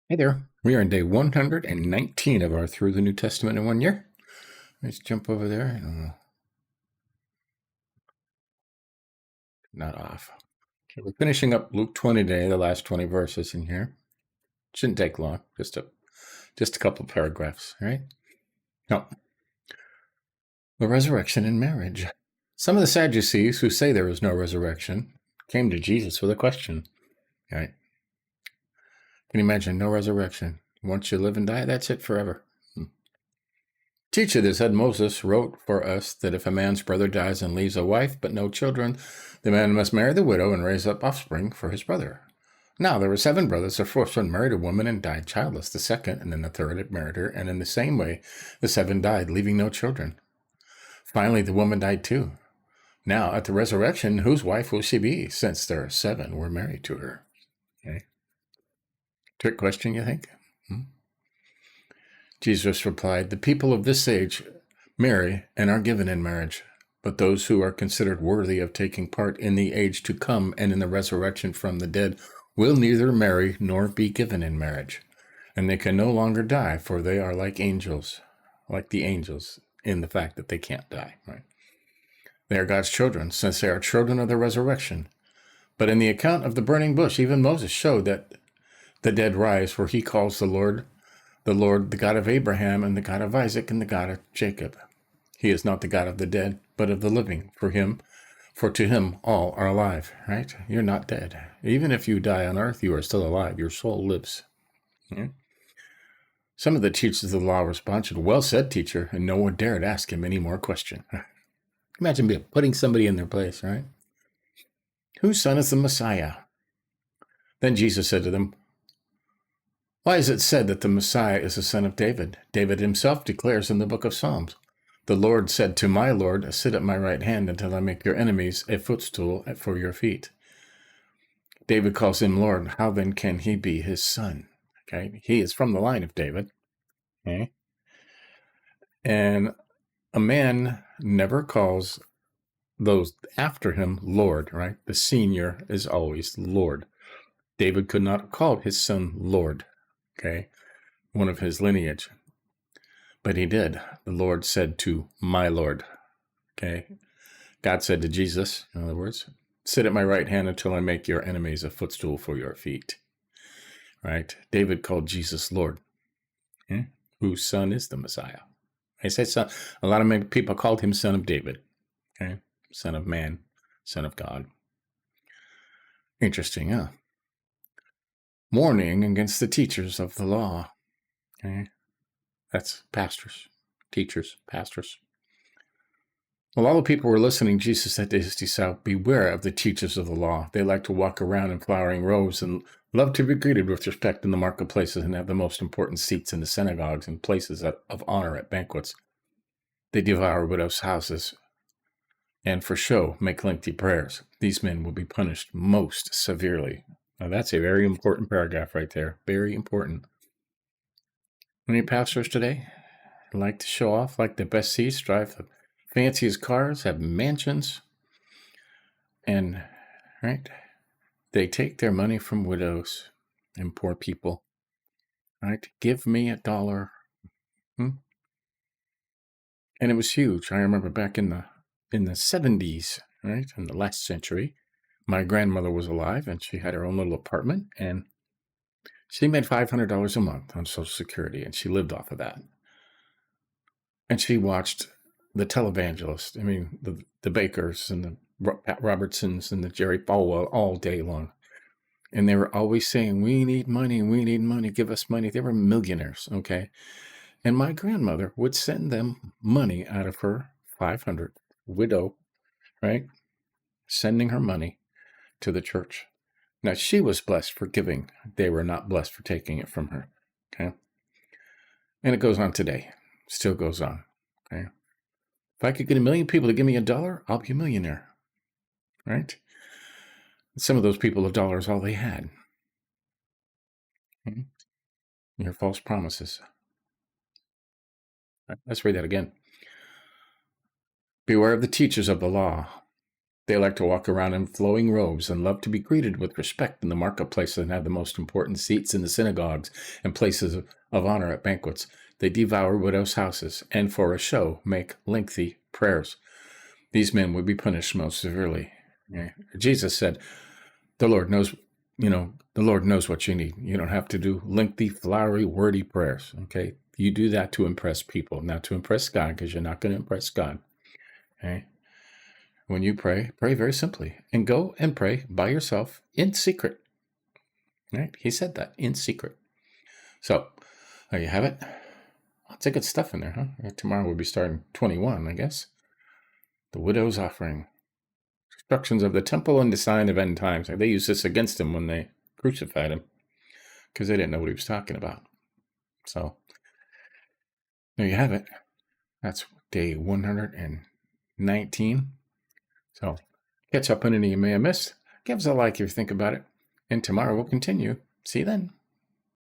Hey there. We are on day 119 of our Through the New Testament in 1 Year. Let's jump over there. Not off. Okay, we're finishing up Luke 20 today, the last 20 verses in here. Shouldn't take long, just a couple paragraphs, right? Now, the resurrection in marriage. Some of the Sadducees who say there is no resurrection came to Jesus with a question. Right? Can you imagine no resurrection? Once you live and die, that's it forever. Teacher, they said, Moses wrote for us that if a man's brother dies and leaves a wife but no children, the man must marry the widow and raise up offspring for his brother. Now there were 7 brothers. The first one married a woman and died childless. The second and then the third had married her, and in the same way the 7 died, leaving no children. Finally, the woman died too. Now, at the resurrection, whose wife will she be, since there are 7 were married to her? Okay. Trick question, you think? Jesus replied, the people of this age marry and are given in marriage, but those who are considered worthy of taking part in the age to come and in the resurrection from the dead will neither marry nor be given in marriage. And they can no longer die, for they are like angels, like the angels, in the fact that they can't die, right? They are God's children, since they are children of the resurrection. But in the account of the burning bush, even Moses showed that the dead rise, where he calls the Lord, the God of Abraham, and the God of Isaac, and the God of Jacob. He is not the God of the dead, but of the living. For to him all are alive, right? You're not dead. Even if you die on earth, you are still alive. Your soul lives. Yeah? Some of the teachers of the law responded, well said, teacher, and no one dared ask him any more question. Imagine putting somebody in their place, right? Whose son is the Messiah? Then Jesus said to them, why is it said that the Messiah is the son of David? David himself declares in the book of Psalms, the Lord said to my Lord, sit at my right hand until I make your enemies a footstool for your feet. David calls him Lord. How then can he be his son? Okay, he is from the line of David. Okay, and a man never calls those after him Lord, right? The senior is always Lord. David could not have called his son Lord, okay, one of his lineage, but he did. The Lord said to my Lord, okay? God said to Jesus, in other words, sit at my right hand until I make your enemies a footstool for your feet, right? David called Jesus Lord, whose son is the Messiah. I say son. A lot of people called him son of David, okay? Son of man, son of God. Interesting, huh? Warning against the teachers of the law. Okay? That's pastors, teachers, pastors. While all the people were listening, Jesus said to his disciples, beware of the teachers of the law. They like to walk around in flowering robes and love to be greeted with respect in the marketplaces and have the most important seats in the synagogues and places of honor at banquets. They devour widows' houses and for show make lengthy prayers. These men will be punished most severely. Now that's a very important paragraph right there. Very important. Many pastors today like to show off, like the best seats, drive the fanciest cars, have mansions, and right, they take their money from widows and poor people. Right, give me $1. And it was huge. I remember back in the 70s, right, in the last century, my grandmother was alive and she had her own little apartment and she made $500 a month on Social Security and she lived off of that. And she watched the televangelists, I mean, the Bakers and the Pat Robertsons and the Jerry Falwell all day long. And they were always saying, we need money, give us money. They were millionaires, okay? And my grandmother would send them money out of her 500 widow, right? Sending her money to the church. Now, she was blessed for giving. They were not blessed for taking it from her, okay? And it goes on today. Still goes on, okay? If I could get 1 million people to give me $1, I'll be a millionaire, right? Some of those people, $1 is all they had. Okay? Your false promises. Right, let's read that again. Beware of the teachers of the law. They like to walk around in flowing robes and love to be greeted with respect in the marketplaces and have the most important seats in the synagogues and places of honor at banquets. They devour widows' houses and, for a show, make lengthy prayers. These men would be punished most severely. Yeah. Jesus said, the Lord knows, the Lord knows what you need. You don't have to do lengthy, flowery, wordy prayers, okay? You do that to impress people, not to impress God, because you're not going to impress God, okay? When you pray, pray very simply and go and pray by yourself in secret, right? He said that, in secret. So, there you have it. Lots of good stuff in there, huh? Tomorrow we'll be starting 21, I guess. The widow's offering. Instructions of the temple and the sign of end times. They used this against him when they crucified him because they didn't know what he was talking about. So, there you have it. That's day 119. So, catch up on any you may have missed. Give us a like if you think about it. And tomorrow we'll continue. See you then.